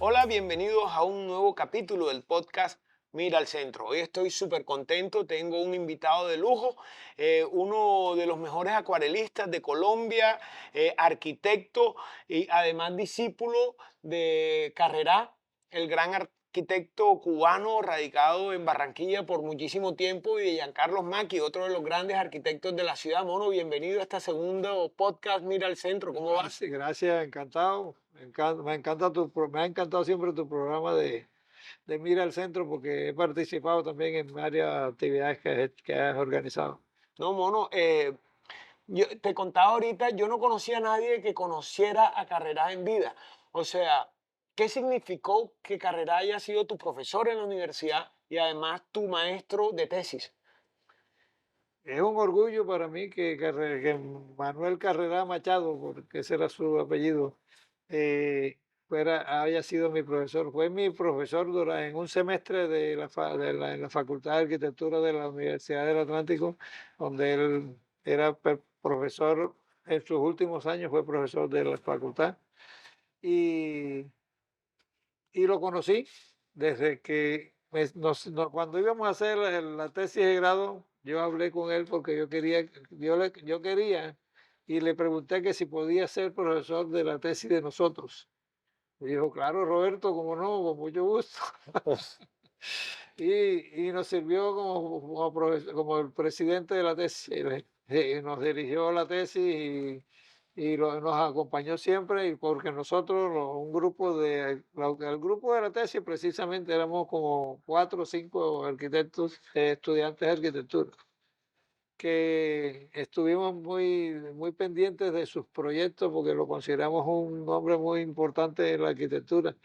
Hola, bienvenidos a un nuevo capítulo del podcast Mira al Centro. Hoy estoy súper contento, tengo un invitado de lujo, uno de los mejores acuarelistas de Colombia, arquitecto y además discípulo de Carrera, el gran arquitecto cubano radicado en Barranquilla por muchísimo tiempo, y de Giancarlos Maki, otro de los grandes arquitectos de la ciudad. Mono, bienvenido a este segundo podcast Mira al Centro. ¿Cómo vas? Gracias, gracias, encantado. Me ha encantado siempre tu programa de Mira al Centro porque he participado también en varias actividades que has organizado. No, mono, yo te contaba ahorita, yo no conocía a nadie que conociera a Carrera en vida. O sea, ¿qué significó que Carrera haya sido tu profesor en la universidad y además tu maestro de tesis? Es un orgullo para mí que Manuel Carrera Machado, porque ese era su apellido, haya sido mi profesor. Fue mi profesor en un semestre en la Facultad de Arquitectura de la Universidad del Atlántico, donde él era profesor, en sus últimos años fue profesor de la facultad. Y, y lo conocí desde que cuando íbamos a hacer la tesis de grado, yo hablé con él porque yo quería y le pregunté que si podía ser profesor de la tesis de nosotros. Y dijo, claro, Roberto, como no, con mucho gusto. Y nos sirvió como el presidente de la tesis. Y nos dirigió la tesis nos acompañó siempre, y porque nosotros, el grupo de la tesis precisamente éramos como 4 o 5 arquitectos, estudiantes de arquitectura, que estuvimos muy pendientes de sus proyectos porque lo consideramos un hombre muy importante en la arquitectura,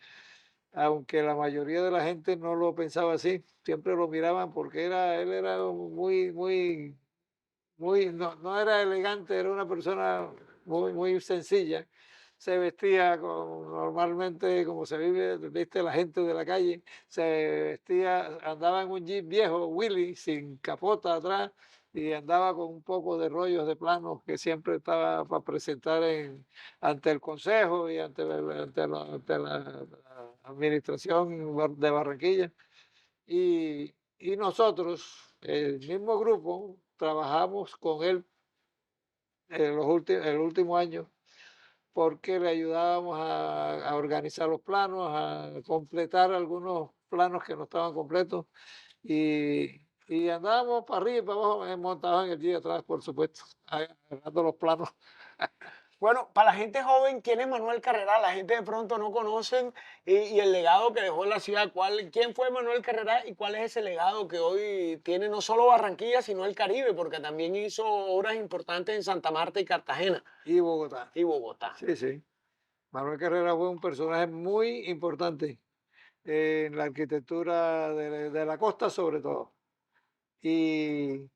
aunque la mayoría de la gente no lo pensaba así. Siempre lo miraban porque él era no era elegante, era una persona muy sencilla. Se vestía normalmente como viste la gente de la calle. Se vestía, andaba en un Jeep viejo, Willy, sin capota atrás, y andaba con un poco de rollos de planos que siempre estaba para presentar ante el consejo y ante la administración de Barranquilla. Y nosotros, el mismo grupo, trabajamos con él el último año porque le ayudábamos a organizar los planos, a completar algunos planos que no estaban completos, y andábamos para arriba y para abajo, montados en el día atrás, por supuesto, agarrando los planos. Bueno, para la gente joven, ¿quién es Manuel Carrera? La gente de pronto no conocen y el legado que dejó en la ciudad. ¿Quién fue Manuel Carrera y cuál es ese legado que hoy tiene no solo Barranquilla, sino el Caribe? Porque también hizo obras importantes en Santa Marta y Cartagena Y Bogotá. y Bogotá. Sí, sí. Manuel Carrera fue un personaje muy importante en la arquitectura de la costa, sobre todo. Y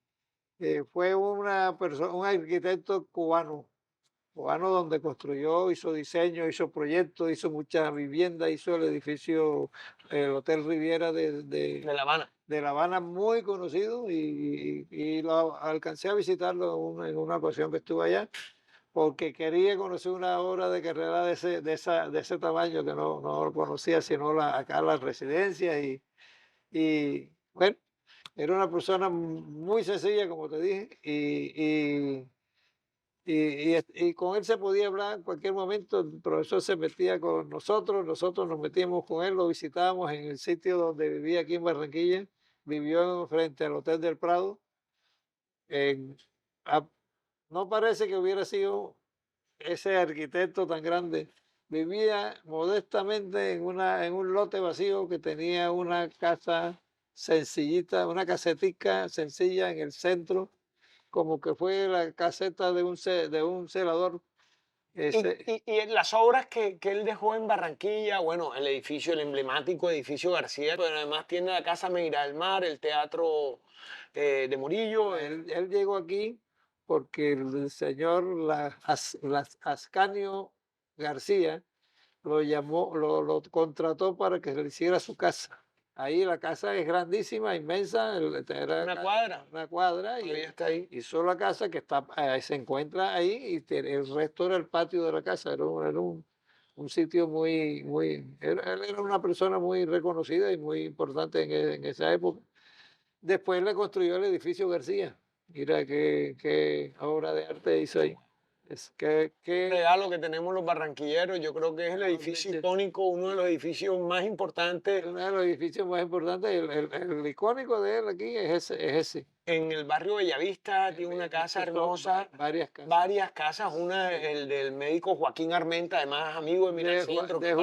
fue un arquitecto cubano donde construyó, hizo diseño, hizo proyectos, hizo muchas viviendas, hizo el edificio, el Hotel Riviera De La Habana. de La Habana, muy conocido, y lo alcancé a visitarlo en una ocasión que estuve allá, porque quería conocer una obra de Carrera de ese tamaño que no lo conocía, sino acá las residencias, y bueno, era una persona muy sencilla, como te dije, y con él se podía hablar en cualquier momento. El profesor se metía con nosotros nos metíamos con él, lo visitábamos en el sitio donde vivía aquí en Barranquilla. Vivió frente al Hotel del Prado. en- a- no parece que hubiera sido ese arquitecto tan grande. Vivía modestamente en un lote vacío que tenía una casa sencillita, una casetica sencilla en el centro, como que fue la caseta de un celador. Y, Ese, y en las obras que él dejó en Barranquilla, bueno, el edificio, el emblemático edificio García, pero además tiene la Casa Meira del Mar, el Teatro de Murillo. él llegó aquí porque el señor Ascanio García lo contrató para que le hiciera su casa. Ahí la casa es grandísima, inmensa, era Una cuadra, una cuadra, todavía y está ahí. hizo la casa que se encuentra ahí, y el resto era el patio de la casa, era un un sitio él era una persona muy reconocida y muy importante en esa época. Después le construyó el edificio García. Mira qué obra de arte hizo ahí. Es que Regalo que tenemos los barranquilleros, yo creo que es el edificio realmente icónico, uno de los edificios más importantes uno de los edificios más importantes, el icónico de él aquí es ese. en el barrio Bellavista, tiene una casa Bellavista son hermosa, varias casas. varias casas, una, el del médico Joaquín Armenta, además amigo de Mira al Centro, que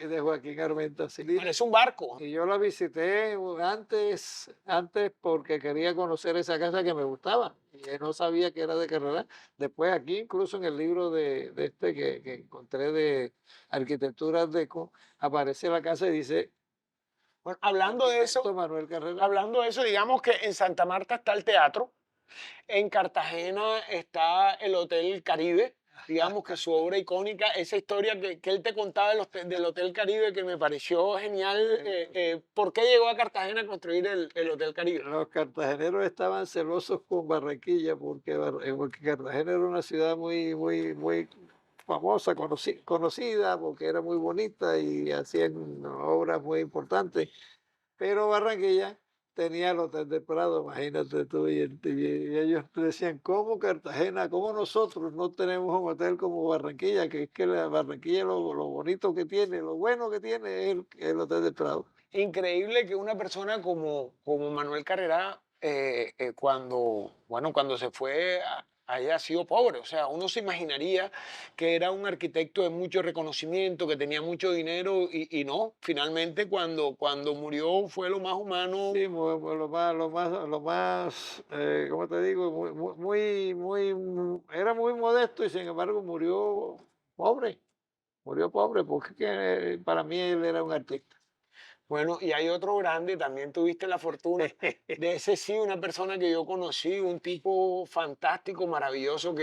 De Joaquín Armenta, sí. parece un barco. Y yo la visité antes porque quería conocer esa casa que me gustaba. Y no sabía que era de Carrera. Después aquí, incluso en el libro de este que encontré de Arquitectura Deco, aparece la casa y dice Bueno, Arquitecto Manuel Carrera. hablando de eso, digamos que en Santa Marta está el teatro, en Cartagena está el Hotel Caribe, digamos que su obra icónica, esa historia que él te contaba del Hotel Caribe que me pareció genial. ¿Por qué llegó a Cartagena a construir el Hotel Caribe? Los cartageneros estaban celosos con Barranquilla porque Cartagena era una ciudad muy famosa, conocida, porque era muy bonita y hacían obras muy importantes. Pero Barranquilla tenía el Hotel del Prado, imagínate tú, y ellos decían, ¿cómo Cartagena, cómo nosotros no tenemos un hotel como Barranquilla? Que es que la Barranquilla lo bonito que tiene, lo bueno que tiene es el Hotel del Prado. Increíble que una persona como Manuel Carrera, cuando se fue, haya sido pobre. O sea, uno se imaginaría que era un arquitecto de mucho reconocimiento, que tenía mucho dinero y no. Finalmente, cuando murió fue lo más humano. Sí, lo más, ¿cómo te digo? Era muy modesto y sin embargo pobre, murió pobre, porque para mí él era un artista. Bueno, y hay otro grande, también tuviste la fortuna de ese sí, una persona que yo conocí, un tipo fantástico, maravilloso,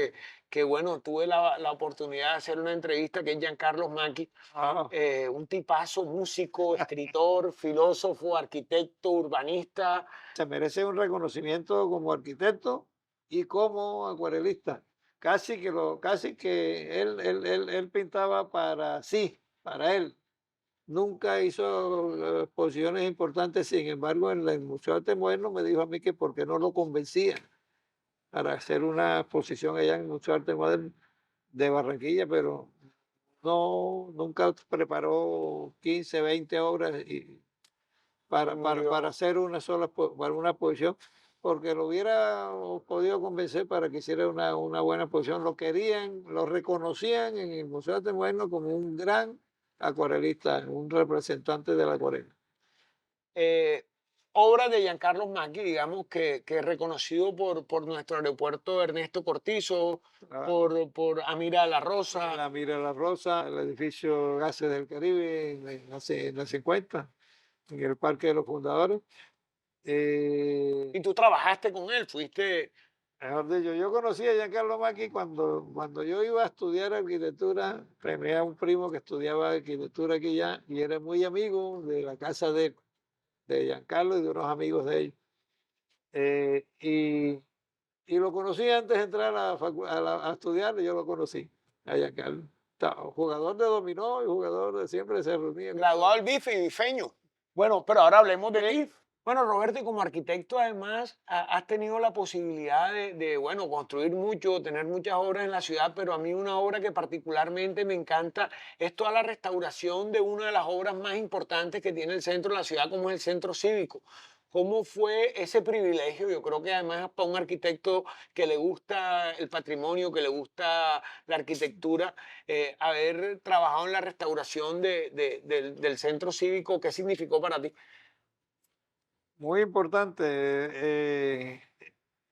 que bueno, tuve la oportunidad de hacer una entrevista, que es Giancarlo Macchi, Ah, un tipazo, músico, escritor, filósofo, arquitecto, urbanista. se merece un reconocimiento como arquitecto y como acuarelista. Casi que él pintaba para sí, para él. Nunca hizo exposiciones importantes, sin embargo, en el Museo de Arte Moderno me dijo a mí que por qué no lo convencía para hacer una exposición allá en el Museo de Arte Moderno de Barranquilla, pero no, nunca preparó 15, 20 obras Y murió. para hacer para una exposición, porque lo hubiera podido convencer para que hiciera una buena exposición. Lo querían, lo reconocían en el Museo de Arte Moderno como un gran acuarelista, un representante de la acuarela. eh, Obra de Giancarlo Macchi, digamos que es reconocido por nuestro aeropuerto Ernesto Cortizo, La, por Amira La Rosa. la Mira la Rosa, el edificio Gases del Caribe en la 50, en el Parque de los Fundadores. Y tú trabajaste con él, fuiste. Mejor dicho, yo conocí a Giancarlo Macchi cuando yo iba a estudiar arquitectura. Tenía un primo que estudiaba arquitectura aquí ya y era muy amigo de la casa de Giancarlo y de unos amigos de ellos. Eh, y, y lo conocí antes de entrar a, a estudiar, yo lo conocí a Giancarlo. Jugador de dominó y jugador de siempre se reunía con Graduado todo. del BIF y bifeño. Bueno, pero ahora hablemos del Eh, BIF. Bueno, Roberto, y como arquitecto además has tenido la posibilidad bueno, construir mucho, tener muchas obras en la ciudad, pero a mí una obra que particularmente me encanta es toda la restauración de una de las obras más importantes que tiene el centro de la ciudad, como es el centro cívico. ¿Cómo fue ese privilegio? Yo creo que además para un arquitecto que le gusta el patrimonio, que le gusta la arquitectura, haber trabajado en la restauración del centro cívico, ¿qué significó para ti? Muy importante.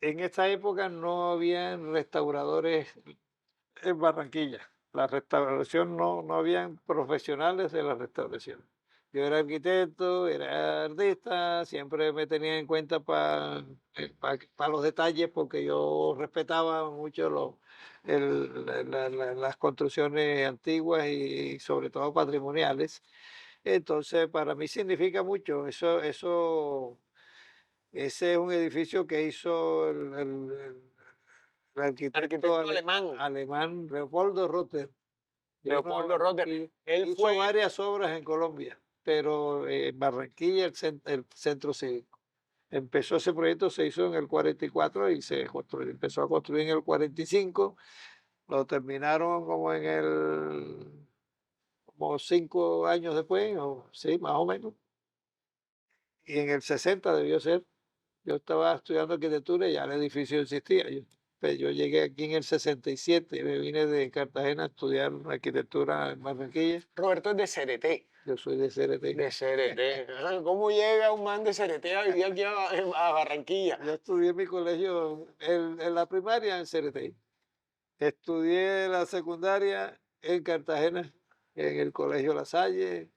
En esta época no habían restauradores en Barranquilla. La restauración no habían profesionales de la restauración. Yo era arquitecto, era artista, siempre me tenía en cuenta para los detalles porque yo respetaba mucho las construcciones antiguas y sobre todo patrimoniales. Entonces, para mí significa mucho. Ese es un edificio que hizo el arquitecto Arquitecto alemán. alemán Leopoldo Rother. Leopoldo Rotter. Él hizo fue, varias obras en Colombia, pero en Barranquilla el centro cívico. Empezó ese proyecto, se hizo en el 44 y se construyó, empezó a construir en el 45. Lo terminaron como 5 años después, o sí, más o menos. Y en el 60 debió ser. Yo estaba estudiando arquitectura y ya el edificio existía. Yo llegué aquí en el 67 y me vine de Cartagena a estudiar arquitectura en Barranquilla. Roberto es de CRT. Yo soy de CRT. De CRT. Ajá, ¿cómo llega un man de CRT a vivir aquí a Barranquilla? Yo estudié mi colegio en la primaria en CRT. Estudié la secundaria en Cartagena, en el Colegio La Salle,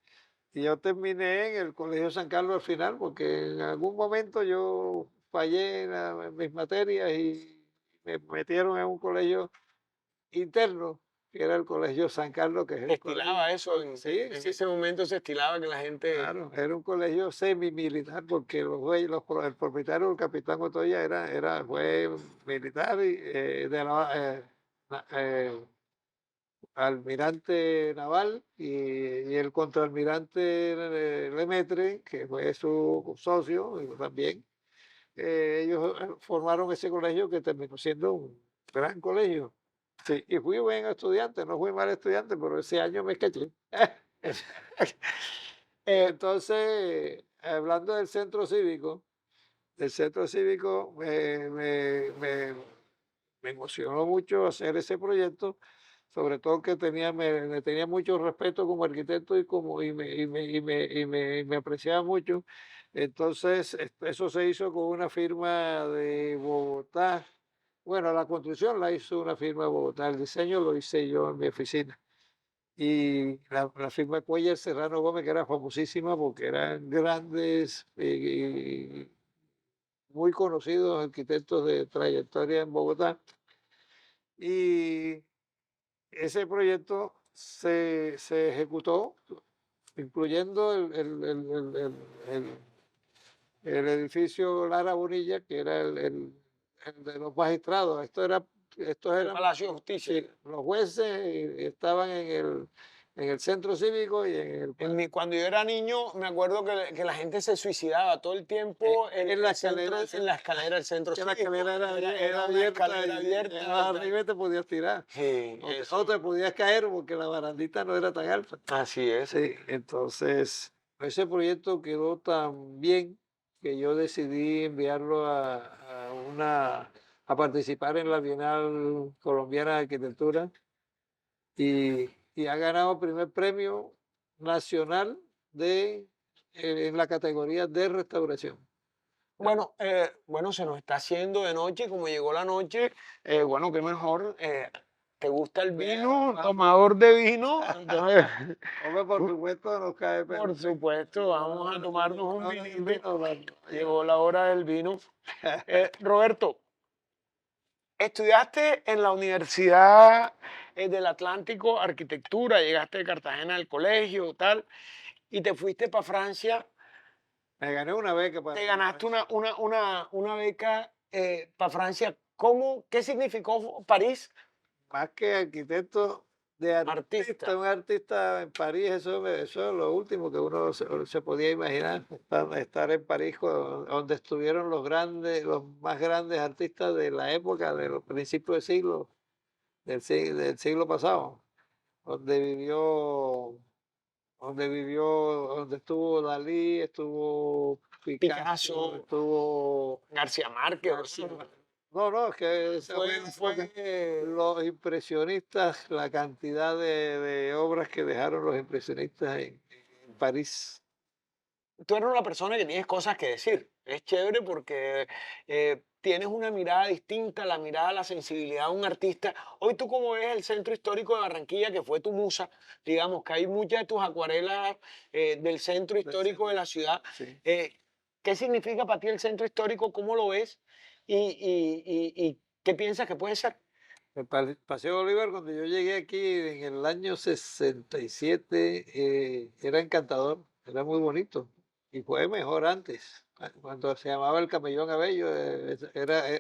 y yo terminé en el Colegio San Carlos al final, porque en algún momento yo fallé en mis materias y me metieron en un colegio interno, que era el Colegio San Carlos, que es Se el colegio. estilaba eso, Sí, en sí, ese momento se estilaba que la gente... claro, era un colegio semi-militar, porque el propietario, el capitán Otoya, fue militar y, almirante naval, y el contraalmirante Lemaitre, que fue su socio y también. Ellos formaron ese colegio que terminó siendo un gran colegio. Sí, y fui buen estudiante, no fui mal estudiante, pero ese año me caché. Entonces, hablando del centro cívico me emocionó mucho hacer ese proyecto, sobre todo que me tenía mucho respeto como arquitecto y me apreciaba mucho. Entonces, eso se hizo con una firma de Bogotá. Bueno, la construcción la hizo una firma de Bogotá, el diseño lo hice yo en mi oficina. Y la firma Cuellar Serrano Gómez, que era famosísima porque eran grandes y muy conocidos arquitectos de trayectoria en Bogotá. Y ese proyecto se ejecutó, incluyendo el edificio Lara Bonilla, que era el de los magistrados. Estos El eran, Palacio de Justicia. sí, los jueces estaban en el centro cívico y Cuando yo era niño, me acuerdo que la gente se suicidaba todo el tiempo en la escalera en la escalera del centro que la cívico. escalera Era era una abierta escalera y abierta. arriba te podías tirar. Sí, O eso. te podías caer porque la barandita no era tan alta. Así es. Sí, entonces ese proyecto quedó tan bien que yo decidí enviarlo a participar en la Bienal Colombiana de Arquitectura y ha ganado el primer premio nacional en la categoría de restauración. Bueno, se nos está haciendo de noche, como llegó la noche, bueno, qué mejor. ¿Te gusta el vino? Vamos. Tomador de vino. Entonces, Hombre, por supuesto, nos cae por perfecto. supuesto, vamos a tomarnos un Ahora el vinito. vino, Llegó la hora del vino. Roberto, estudiaste en la Universidad del Atlántico Arquitectura, llegaste de Cartagena al colegio, tal, y te fuiste para Francia. me gané una beca Te para ganaste una beca para Francia. ¿Qué significó París? más que arquitecto, de Artista. artista, un artista en París, eso es lo último que uno se podía imaginar, estar en París, donde estuvieron los más grandes artistas de la época, de los principios del siglo pasado, donde vivió, donde estuvo Dalí, estuvo Picasso, Picasso, estuvo García Márquez. García. No, no, es que fue los impresionistas, la cantidad de obras que dejaron los impresionistas en París. Tú eres una persona que tienes cosas que decir. Es chévere porque tienes una mirada distinta, la mirada, la sensibilidad de un artista. Hoy tú cómo ves el centro histórico de Barranquilla, que fue tu musa, digamos que hay muchas de tus acuarelas del centro Del histórico de centro, la ciudad. sí. ¿Qué significa para ti el centro histórico? ¿Cómo lo ves? ¿Y qué piensas que puede ser? Paseo Bolívar, cuando yo llegué aquí en el año 67, era encantador, era muy bonito. Y fue mejor antes, cuando se llamaba el Camellón Abello,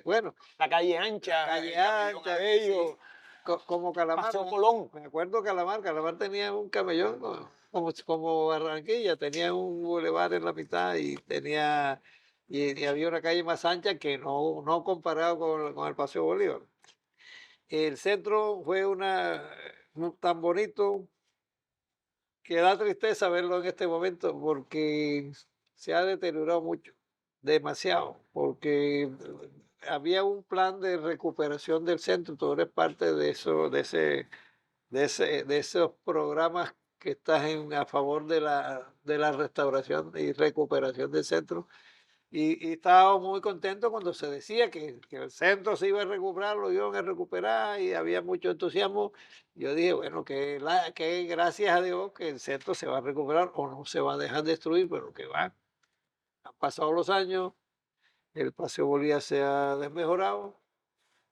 bueno, La calle la ancha, calle el Camellón ancha, sí, Abello. como Calamar, Paseo Colón. me acuerdo Calamar tenía un camellón como Barranquilla, tenía un bulevar en la mitad y había una calle más ancha que no comparado con el Paseo Bolívar. El centro fue tan bonito que da tristeza verlo en este momento porque se ha deteriorado mucho, demasiado, porque había un plan de recuperación del centro, tú eres parte de eso, de esos programas que estás a favor de la restauración y recuperación del centro. Y estábamos muy contentos cuando se decía que el centro se iba a recuperar, lo iban a recuperar y había mucho entusiasmo. Yo dije, bueno, que gracias a Dios que el centro se va a recuperar o no se va a dejar destruir, pero que va. Han pasado los años, el Paseo Bolívar se ha desmejorado,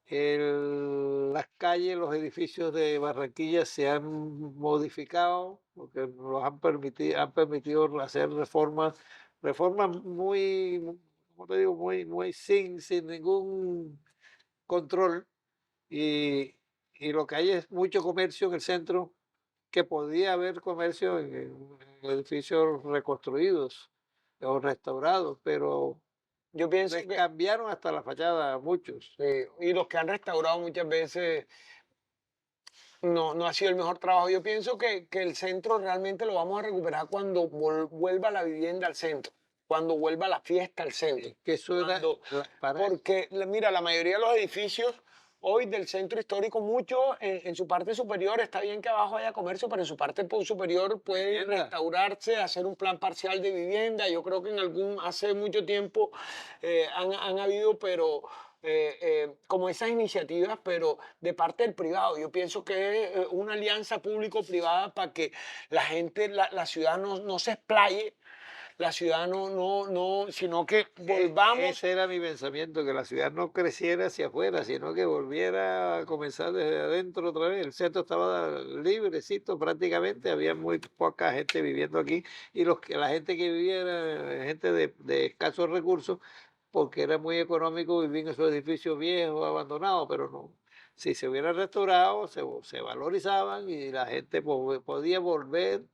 las calles, los edificios de Barranquilla se han modificado porque nos han permitido hacer reformas muy, como te digo, muy sin ningún control. Y, y lo que hay es mucho comercio en el centro, que podía haber comercio en edificios reconstruidos o restaurados, pero Yo pienso les que, cambiaron hasta la fachada a muchos. y los que han restaurado muchas veces no ha sido el mejor trabajo. Yo pienso que el centro realmente lo vamos a recuperar cuando vuelva la vivienda al centro, cuando vuelva la fiesta al centro. Que eso era Cuando, porque, mira, la mayoría de los edificios hoy del centro histórico, mucho en su parte superior, está bien que abajo haya comercio, pero en su parte superior puede vivienda. restaurarse, hacer un plan parcial de vivienda. Yo creo que hace mucho tiempo han habido, pero como esas iniciativas, pero de parte del privado. Yo pienso que es una alianza público-privada para que la gente, la ciudad no se explaye, la ciudad sino que volvamos. Ese era mi pensamiento, que la ciudad no creciera hacia afuera, sino que volviera a comenzar desde adentro otra vez. El centro estaba librecito prácticamente, había muy poca gente viviendo aquí y la gente que vivía era gente de escasos recursos porque era muy económico vivir en esos edificios viejos, abandonados, pero no. Si se hubiera restaurado, se valorizaban y la gente podía volver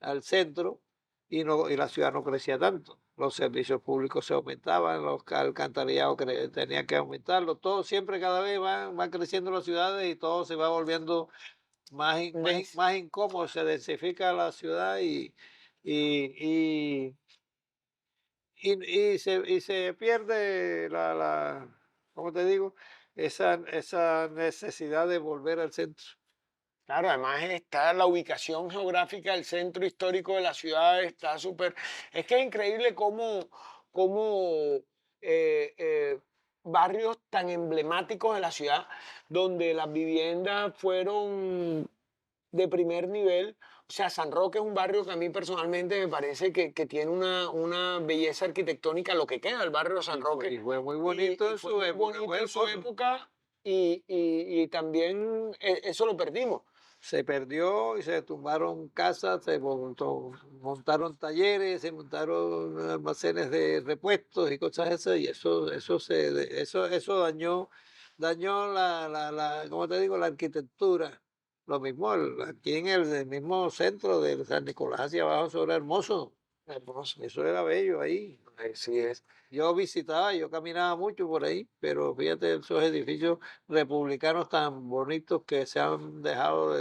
al centro y la ciudad no crecía tanto. Los servicios públicos se aumentaban, los alcantarillados tenían que aumentarlo, todo siempre cada vez van creciendo las ciudades y todo se va volviendo más incómodo, se densifica la ciudad y, y se pierde ¿cómo te digo? Esa necesidad de volver al centro. Claro, además está la ubicación geográfica del centro histórico de la ciudad, está súper. Es que es increíble cómo barrios tan emblemáticos de la ciudad, donde las viviendas fueron de primer nivel. O sea, San Roque es un barrio que a mí personalmente me parece que tiene una belleza arquitectónica, lo que queda del barrio de San Roque. Y fue muy Y, bonito y en fue su muy época, bonito fue en su hermoso. época y también eso lo perdimos. Se perdió y se tumbaron casas, montaron talleres, se montaron almacenes de repuestos y cosas esas, y eso dañó ¿cómo te digo? La arquitectura. Lo mismo aquí en el mismo centro de San Nicolás hacia abajo, eso era hermoso, Hermoso. eso era bello ahí. Así es. Yo caminaba mucho por ahí, pero fíjate esos edificios republicanos tan bonitos que se han dejado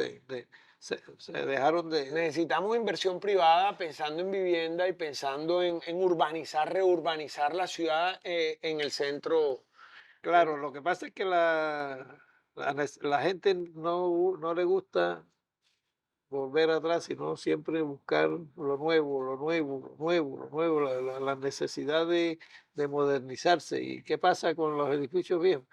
se dejaron de... Necesitamos inversión privada pensando en vivienda y pensando en urbanizar, reurbanizar la ciudad en el centro. Claro, lo que pasa es que la gente no le gusta volver atrás, sino siempre buscar lo nuevo, lo nuevo, lo nuevo, lo nuevo, la necesidad de modernizarse. ¿Y qué pasa con los edificios viejos?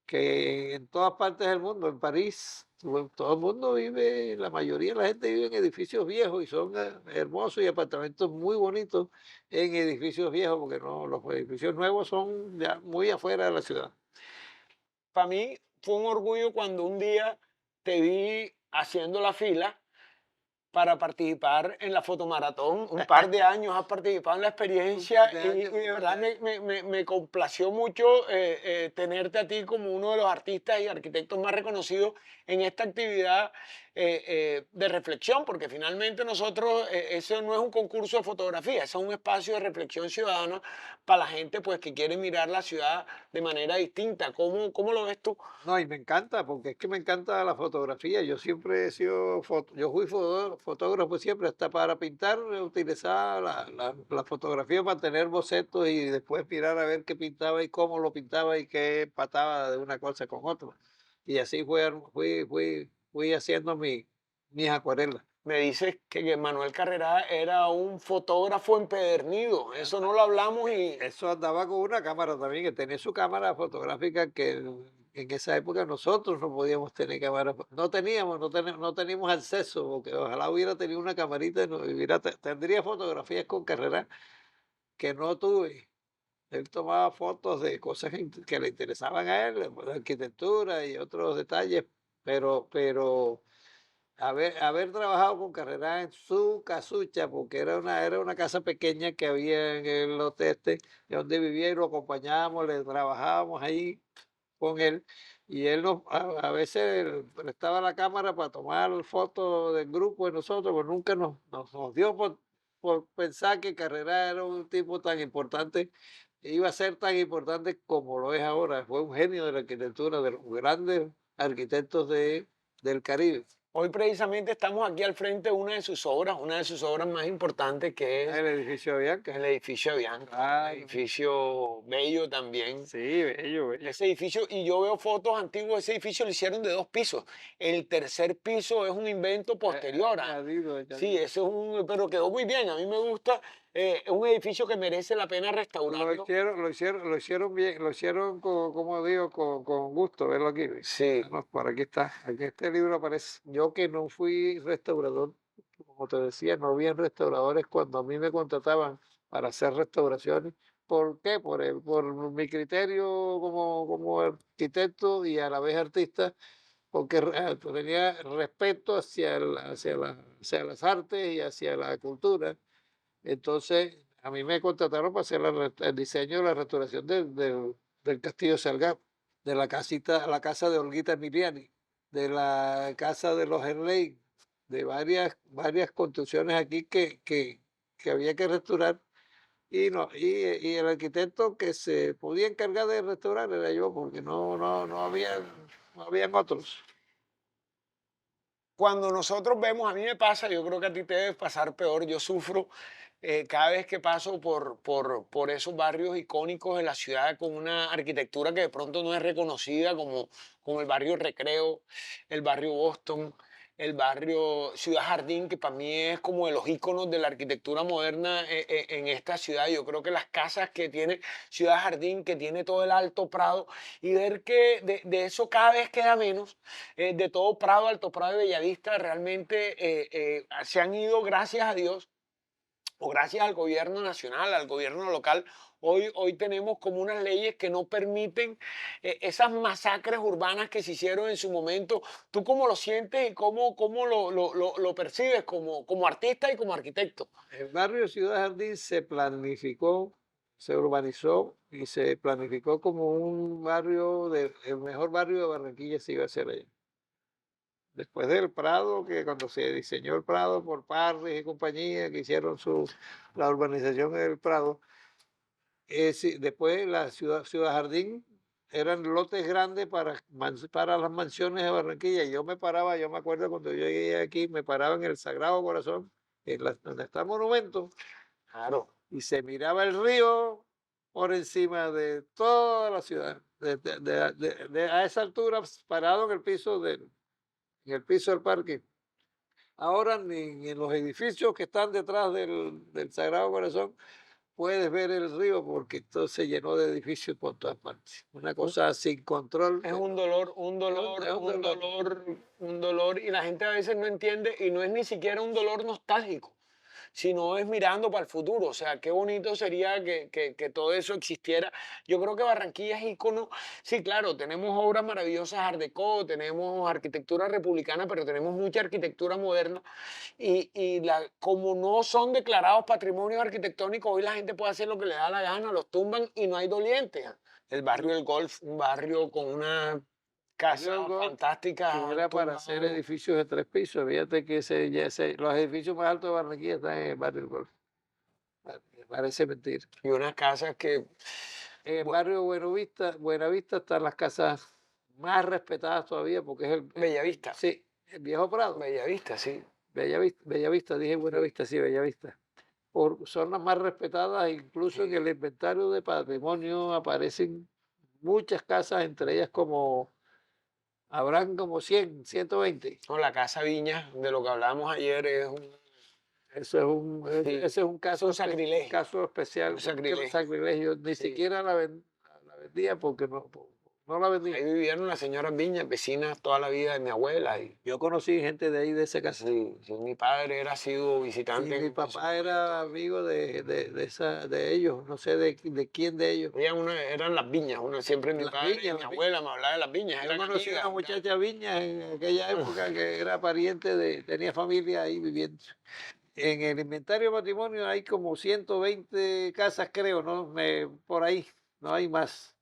Que en todas partes del mundo, en París, todo el mundo vive, la mayoría de la gente vive en edificios viejos y son hermosos y apartamentos muy bonitos en edificios viejos, porque no, los edificios nuevos son ya muy afuera de la ciudad. Para mí fue un orgullo cuando un día te vi haciendo la fila para participar en la fotomaratón. Un par de años has participado en la Un par experiencia de y años, de un par de verdad años. me complació mucho tenerte a ti como uno de los artistas y arquitectos más reconocidos en esta actividad de reflexión, porque finalmente nosotros, eso no es un concurso de fotografía, eso es un espacio de reflexión ciudadana para la gente pues, que quiere mirar la ciudad de manera distinta. ¿Cómo lo ves tú? No, y me encanta, porque es que me encanta la fotografía. Yo siempre he sido, yo fui fotógrafo siempre, hasta para pintar utilizaba la fotografía para tener bocetos y después mirar a ver qué pintaba y cómo lo pintaba y qué empataba de una cosa con otra. Y así fui haciendo mis acuarelas. Me dices que Manuel Carrera era un fotógrafo empedernido. Eso no lo hablamos y Eso andaba con una cámara también, que tenía su cámara fotográfica que en esa época nosotros no podíamos tener cámara, no teníamos acceso, porque ojalá hubiera tenido una camarita, tendría fotografías con Carrera que no tuve. Él tomaba fotos de cosas que le interesaban a él, pues, arquitectura y otros detalles, pero haber trabajado con Carrera en su casucha, porque era una casa pequeña que había en el lote este, de donde vivía y lo acompañábamos, le trabajábamos ahí con él. Y él a veces prestaba la cámara para tomar fotos del grupo de nosotros, pero nunca nos dio por pensar que Carrera era un tipo tan importante, iba a ser tan importante como lo es ahora. Fue un genio de la arquitectura, de los grandes arquitectos del Caribe. hoy precisamente estamos aquí al frente de una de sus obras más importantes, que es El edificio de Bianca. el edificio de Bianca, un Claro. edificio bello también. Sí, bello, bello. Ese edificio, y yo veo fotos antiguas, ese edificio lo hicieron de 2 pisos. El tercer piso es un invento posterior. Añadido, Sí, añadido. eso es pero quedó muy bien. A mí me gusta. Es un edificio que merece la pena restaurarlo. Lo hicieron bien, lo hicieron como digo, con gusto, verlo aquí. Sí, Bueno, por aquí está, aquí este libro aparece. Yo que no fui restaurador, como te decía, no había restauradores cuando a mí me contrataban para hacer restauraciones. ¿Por qué? Por mi criterio como arquitecto y a la vez artista, porque tenía respeto hacia las artes y hacia la cultura. Entonces, a mí me contrataron para hacer el diseño de la restauración del Castillo Salgado, de la casa de Olguita Emiliani, de la casa de los Henley, de varias construcciones aquí que había que restaurar. Y el arquitecto que se podía encargar de restaurar era yo, porque no habían otros. cuando nosotros vemos, a mí me pasa, yo creo que a ti te debe pasar peor, yo sufro cada vez que paso por esos barrios icónicos de la ciudad con una arquitectura que de pronto no es reconocida como el barrio Recreo, el barrio Boston, el barrio Ciudad Jardín, que para mí es como de los íconos de la arquitectura moderna en esta ciudad. Yo creo que las casas que tiene Ciudad Jardín, que tiene todo el Alto Prado, y ver que de eso cada vez queda menos, de todo Prado, Alto Prado y Bellavista, realmente se han ido, gracias a Dios, o gracias al gobierno nacional, al gobierno local. Hoy tenemos como unas leyes que no permiten esas masacres urbanas que se hicieron en su momento. ¿Tú cómo lo sientes y cómo lo percibes como artista y como arquitecto? El barrio Ciudad Jardín se planificó, se urbanizó y se planificó como un barrio, el mejor barrio de Barranquilla se iba a hacer allá. Después del Prado, que cuando se diseñó el Prado por Parris y compañía, que hicieron la urbanización del Prado, sí, después Ciudad Jardín eran lotes grandes para las mansiones de Barranquilla. Yo me acuerdo cuando yo llegué aquí, me paraba en el Sagrado Corazón, donde está el monumento, Claro. y se miraba el río por encima de toda la ciudad. A esa altura, parado en el piso del parque. Ahora ni en los edificios que están detrás del Sagrado Corazón puedes ver el río porque esto se llenó de edificios por todas partes. Una cosa sin control. Es un dolor, Es un dolor. un dolor, y la gente a veces no entiende, y no es ni siquiera un dolor nostálgico. sino es mirando para el futuro. O sea, qué bonito sería que todo eso existiera. Yo creo que Barranquilla es ícono. Sí, claro, tenemos obras maravillosas Art Deco, tenemos arquitectura republicana, pero tenemos mucha arquitectura moderna. Como no son declarados patrimonios arquitectónicos, hoy la gente puede hacer lo que le da la gana, los tumban y no hay dolientes. El barrio del Golf, un barrio con una casa Barrio Golf, fantástica, que era para hacer tumbado, edificios de 3 pisos. Fíjate que los edificios más altos de Barranquilla están en el barrio del Golf. Me parece mentira. y unas casas que, En el bu- barrio Buenavista están las casas más respetadas todavía porque es Bellavista, sí, el Viejo Prado. Bellavista, sí. Bellavista, dije Buenavista, sí, Bellavista. Son las más respetadas, incluso en el inventario de patrimonio aparecen muchas casas, entre ellas habrán como 100, 120. No, la Casa Viña, de lo que hablábamos ayer, es un, Eso es un, sí, ese es un es un sacrilegio. caso especial, Un sacrilegio. sacrilegio. Ni Sí. siquiera la vendía porque no la vendía. Ahí vivieron las señoras Viñas, vecinas toda la vida de mi abuela. Y, Yo conocí gente de ahí, de ese caso. sí, sí, mi padre era sido Y visitante mi en su papá era momento. amigo de ellos, no sé de quién de ellos. Eran las viñas, siempre mi Las padre y viñas, mi las abuela me hablaba de las viñas, Yo eran conocí amigas una y tal. muchacha Viña en aquella época que era pariente tenía familia ahí viviendo. En el inventario de patrimonio hay como 120 casas, creo, ¿no? Por ahí, no hay más,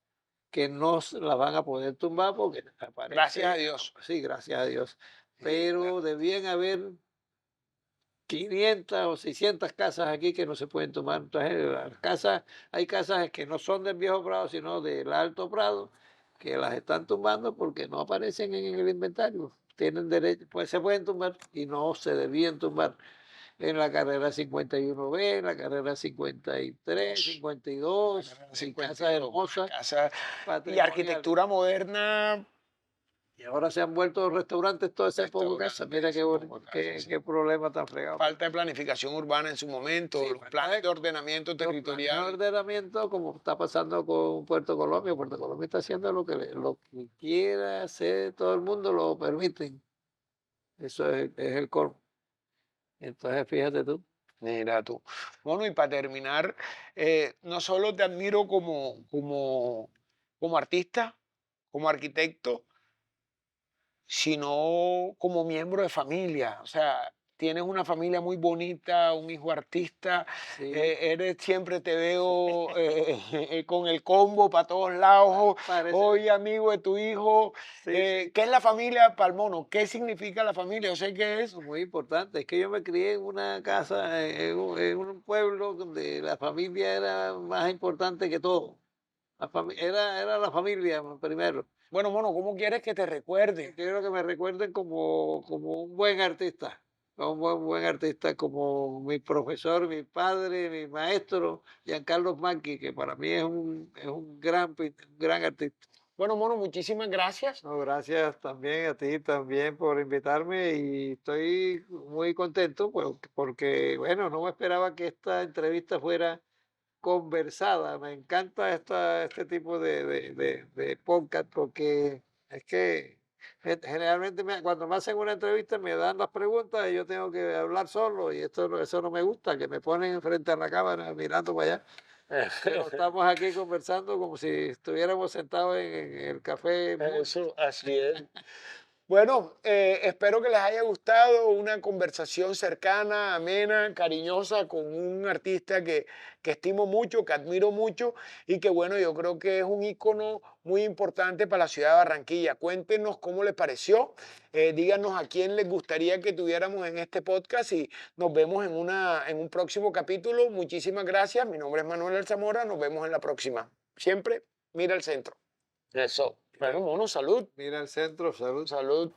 que no las van a poder tumbar porque Gracias a aparece, Dios. sí, gracias a Dios, Sí, pero debían haber 500 o 600 casas aquí que no se pueden tomar. Entonces, hay casas que no son del Viejo Prado, sino del Alto Prado, que las están tumbando porque no aparecen en el inventario. Tienen derecho, pues se pueden tumbar y no se debían tumbar. En la carrera 51B, en la carrera 53, 52, hay casas hermosas, Y patrimoniales. arquitectura moderna, Y ahora se han vuelto restaurantes todas esas pocas casas. Mira restaurantes, poco casas, sí. qué problema tan fregado. Falta de planificación urbana en su momento, Sí, los falta planes de ordenamiento los planes de territorial. ordenamiento, como está pasando con Puerto Colombia. Puerto Colombia está haciendo lo que quiera hacer todo el mundo, lo permiten. Eso es el colmo. Entonces, fíjate tú. Mira tú. Bueno, y para terminar, no solo te admiro como artista, como arquitecto, sino como miembro de familia. O sea, tienes una familia muy bonita, un hijo artista, Sí, siempre te veo con el combo para todos lados, parece. hoy amigo de tu hijo. Sí, sí. ¿Qué es la familia Palmono? ¿Qué significa la familia? Yo sé que es, Muy importante. Es que yo me crié en una casa, en un pueblo donde la familia era más importante que todo. Era la familia primero. bueno, mono, ¿cómo quieres que te recuerde? Quiero que me recuerden como un buen artista, como un buen artista, como mi profesor, mi padre, mi maestro, Giancarlo Macchi, que para mí es un un gran artista. Bueno, mono, muchísimas gracias. No, gracias también a ti también por invitarme y estoy muy contento pues, porque, bueno, no me esperaba que esta entrevista fuera conversada. Me encanta este tipo de podcast porque es que generalmente cuando me hacen una entrevista me dan las preguntas y yo tengo que hablar solo y eso no me gusta, que me ponen frente a la cámara mirando para allá. Pero estamos aquí conversando como si estuviéramos sentados en el café. Eso, así es. Bueno, espero que les haya gustado una conversación cercana, amena, cariñosa con un artista que estimo mucho, que admiro mucho y que bueno, yo creo que es un ícono muy importante para la ciudad de Barranquilla. Cuéntenos cómo les pareció, díganos a quién les gustaría que tuviéramos en este podcast y nos vemos en un próximo capítulo. Muchísimas gracias, mi nombre es Manuel Alzamora, nos vemos en la próxima. Siempre mira al centro. Eso. Bueno, mono, salud. Mira el centro, salud. Salud.